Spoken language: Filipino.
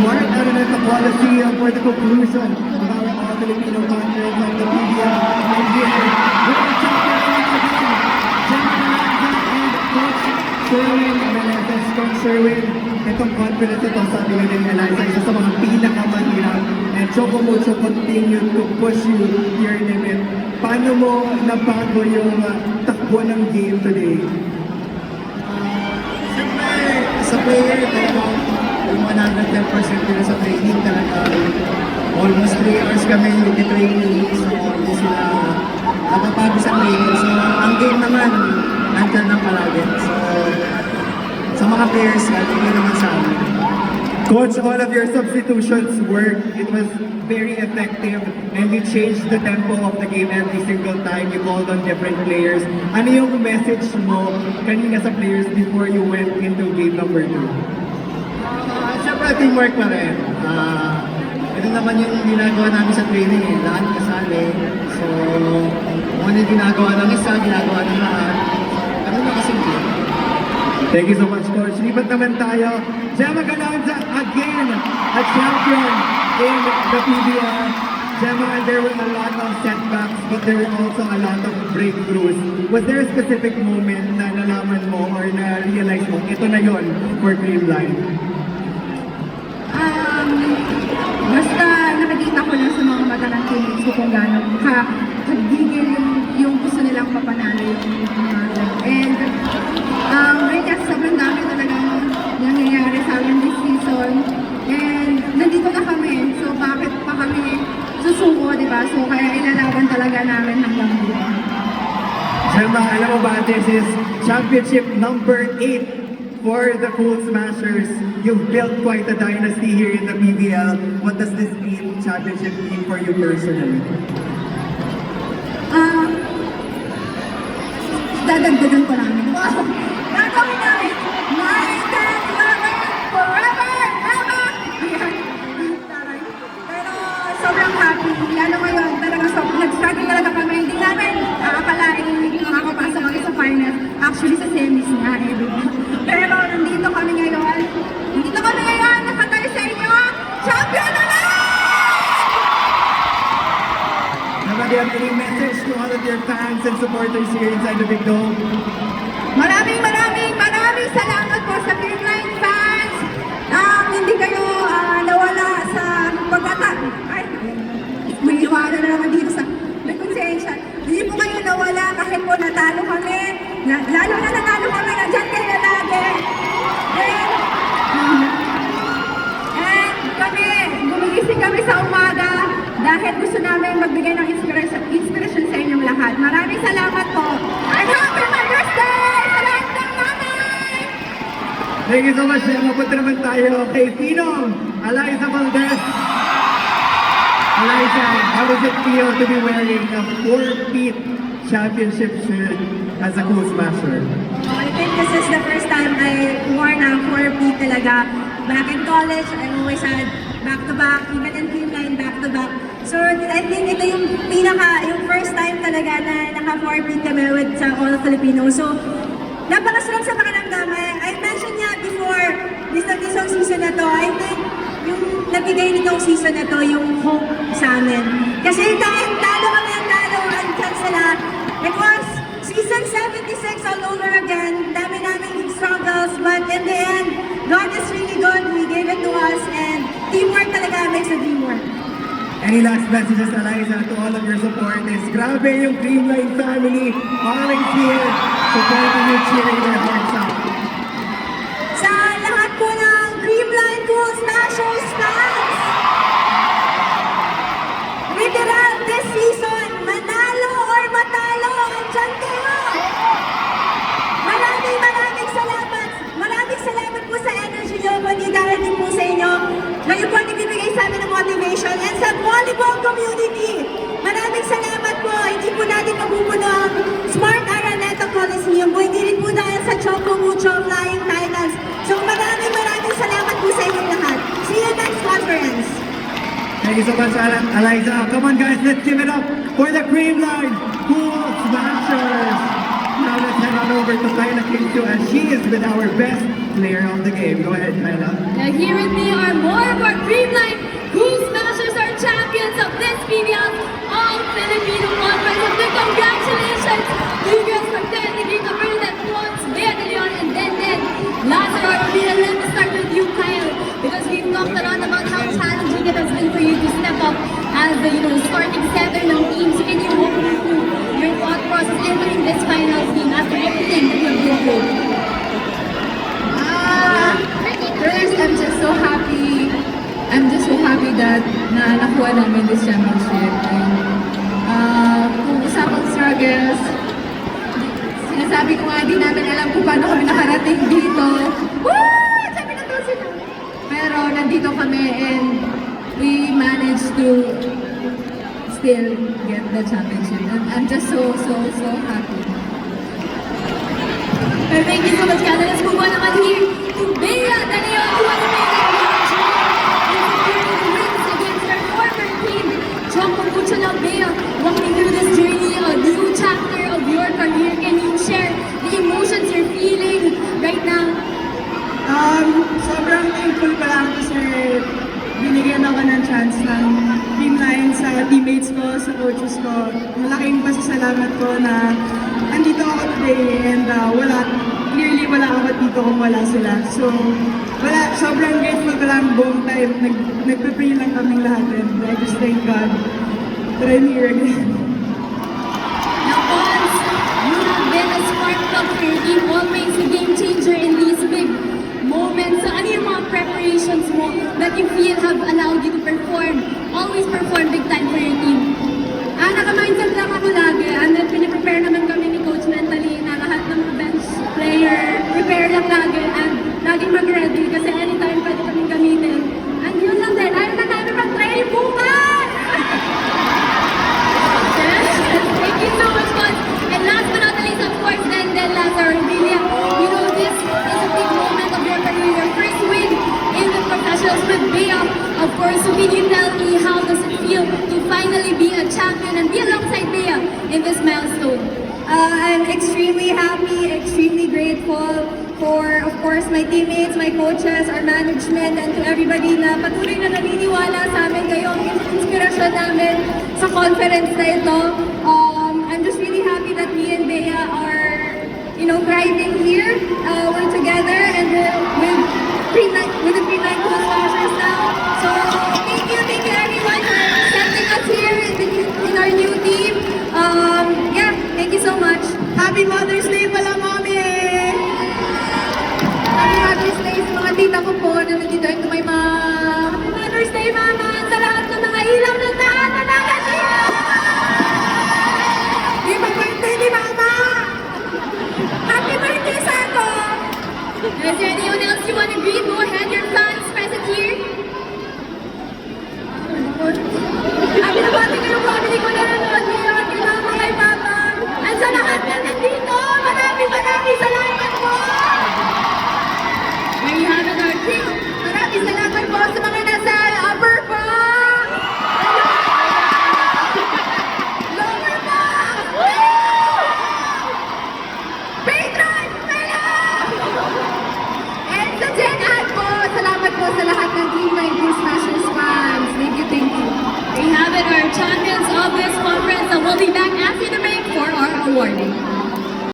Mark Araneta Coliseum for the conclusion of our All-Filipino Conference of the PBL. And here, with our champions once again, Gemma Melanza and Coach Sherwin Menezes. Coach Sherwin, itong confidence ito, sabi nga din Eliza, isa sa mga pinakamahirap. And Choco Mucho continue to push you to your limit. Paano mo nabago yung takbo ng game today? Siyempre, sa player, talagang yung 110% nila sa training talaga. Almost 3 hours kami nag-training, so hindi sila napapagod sa training. So, ang game naman, nandyan lang palagi. So, sa mga players, hindi naman sa amin. Coach, all of your substitutions worked. It was very effective and you changed the tempo of the game every single time. You called on different players. Ano yung message mo kanina sa players before you went into game number 2? Siyempre, teamwork pa rin. Ito naman yung ginagawa namin sa training eh. Lahat kasali. So, kung ano yung ginagawa ng isa, ginagawa ng lahat. Ano na kasing game? Thank you so much, Coach. Lipat naman tayo. Gemma Galanza, again, a champion in the PBL. Gemma, there were a lot of setbacks, but there were also a lot of breakthroughs. Was there a specific moment na nalaman mo or na-realize mo, ito na yon for Dreamline? Basta nakikita ko lang sa mga magandang teammates ko kung gano'n kagigil yung gusto nilang mapanalo yung and right now, sobrang dami talagang nangyayari sa amin this season and nandito na kami, so bakit pa kami susuko, di ba? So kaya ilalaban talaga namin hanggang dulo. Gemma, alam mo ba, this is championship number 8 for the Cool Smashers. You've built quite a dynasty here in the PBL. What does this championship mean for you personally? Dadagdagan ko namin. Wow! Gagawin namin! 9, 10, 11, forever! Ever! Ayan. Taray. Pero sobrang happy. Lalo ngayon, talaga nag-struggle talaga kami. Hindi namin aakalain makakapasok kami sa finals. Actually, sa semis nga eh. Pero nandito kami ngayon. Nandito kami ngayon. Nakatali sa inyo. Champion na lang! Do you have any message to all of your fans and supporters here inside the Big Dome? Maraming salamat po sa Dreamline fans. Hindi kayo nawala sa ay, may iwanan na naman dito sa may konsensya. Hindi po kayo nawala kahit po natalo kami. Lalo na natalo kami, nandiyan kayo lagi. And kami, gumigising kami sa umaga dahil gusto namin magbigay ng inspiration sa inyong lahat. Maraming salamat po. And happy Mother's Day! Sa lahat ng nanay! Thank you so much, Gemma. Punta naman tayo kay Tinong, Eliza Valdez. Eliza, how does it feel to be wearing a 4-peat championship shirt as a Cool Smasher? I think this is the first time I wore na 4-peat talaga. Back in college, I always had back-to-back, even in Dreamline, back-to-back. So, I think ito yung yung first time talaga na naka-4-peat kami with sa All Filipino. So, napakasarap sa pakiramdaman. I mentioned niya before, this season na to, I think yung nabigay nitong season na to, yung hope sa amin. Kasi kahit talo kami ang talo, andyan sila. It was season 76 all over again. Dami namin struggles, but in the end, God is really good. He gave it to us, and teamwork talaga makes the dream work. Any last messages, Eliza, to all of your supporters? Grabe yung Dreamline family, always here, supporting you, cheering their hearts out. Sa lahat po ng Dreamline Cool Smashers fans, literal this season, manalo or matalo, andyan kayo! Maraming salamat! Maraming salamat po sa energy nyo, kundi dahil din po sa inyo. Ngayon po nagbibigay sa amin ng motivation and sa volleyball community. Maraming salamat po. Hindi po natin mabubuno ang Smart Araneta Coliseum. Hindi rin po dahil sa Choco Mucho Flying Titans. So maraming salamat po sa inyong lahat. See you next conference. Thank you so much, Eliza. Come on, guys, let's give it up for the Dreamline Cool Smashers. Now let's head on over to Kyla Kintu as she is with our best player of the game. Go ahead, Kyla. Now here with me are more of our congratulations to you girls from Ten, Negrita, Bernadette, Florence, Bea De Leon, and then Lazaro. Let me start with you, Kyle, because we've talked a lot about how challenging it has been for you to step up as the starting setter ng team. So can you walk me through your thought process entering this finals team after everything that you have been through? First, I'm just so happy. I'm just so happy that nakuha namin this championship. And kung usapang struggles, sinasabi ko nga, di namin alam kung paano kami nakarating dito. Woo! Sabi na to sila. Pero nandito kami and we managed to still get the championship. And I'm just so happy. Well, thank you so much, Kyle. Let's move on naman here to Bea De Leon, who has made a huge in securing wins against her former team. Choco mucho now, Bea. Walking through this journey, a new chapter of your career. Can you share the emotions you're feeling right now? Sobrang thankful ko lang kasi binigyan ako ng chance ng team line sa teammates ko, sa coaches ko. Malaking pasasalamat ko na andito ako today and clearly wala ako dito kung wala sila. So, sobrang grateful ko lang buong time. Nagpe-pray lang kaming lahat and I just thank God that I'm here again. Now, Pons, you have been a spark plug for your team, always a game changer in these big moments. So, ano yung mga preparations mo that you feel have allowed you to always perform big time for your team? Naka-mindset lang ako lagi. And then, piniprepare naman kami ni Coach mentally na lahat ng mga bench player, prepare lang lagi and laging mag-ready kasi anytime pwede kaming gamitin. And yun lang din, ayaw na namin mag-training bukas! Yes, thank you so much, Pons. And last but not the least, of course, then Lazaro, Emilia. You know, this is a big moment of your career, your first win in the professionals with Bea. Of course, so can you tell me how does it feel to finally be a champion and be alongside Bea in this milestone? I'm extremely happy, extremely grateful for, of course, my teammates, my coaches, our management, and to everybody na patuloy na naniniwala sa amin. Kayo ang inspirasyon namin sa conference na ito. I'm just really happy that me and Bea are, thriving here. We're together and with the Green Line Cool Smashers now. So, thank you everyone for accepting us here in our new team. Thank you so much. Happy Mother's Day pala, Mommy! Happy Mother's Day sa mga tita ko po na nandito ito may Happy Mother's Day, Mama! Sa lahat ng mga ilaw ng lahat na nakatira! Di ba birthday ni Mama? Happy birthday sa ako! Is there anyone else you want to greet? Go ahead, your fans present here. Happy na bati ko yung family ko na nanonood ngayon. Kay Mama, kay Papa. At sa lahat na nandito, maraming salamat po! There you have it, our team. Maraming salamat po sa mga nasa upper box! Lower box! Patron! And sa Gen Ad po, salamat po sa lahat ng Team 19 Smashers fans. Thank you, thank you. There you have it, our champions of this conference. And we'll be back after the break for our awarding.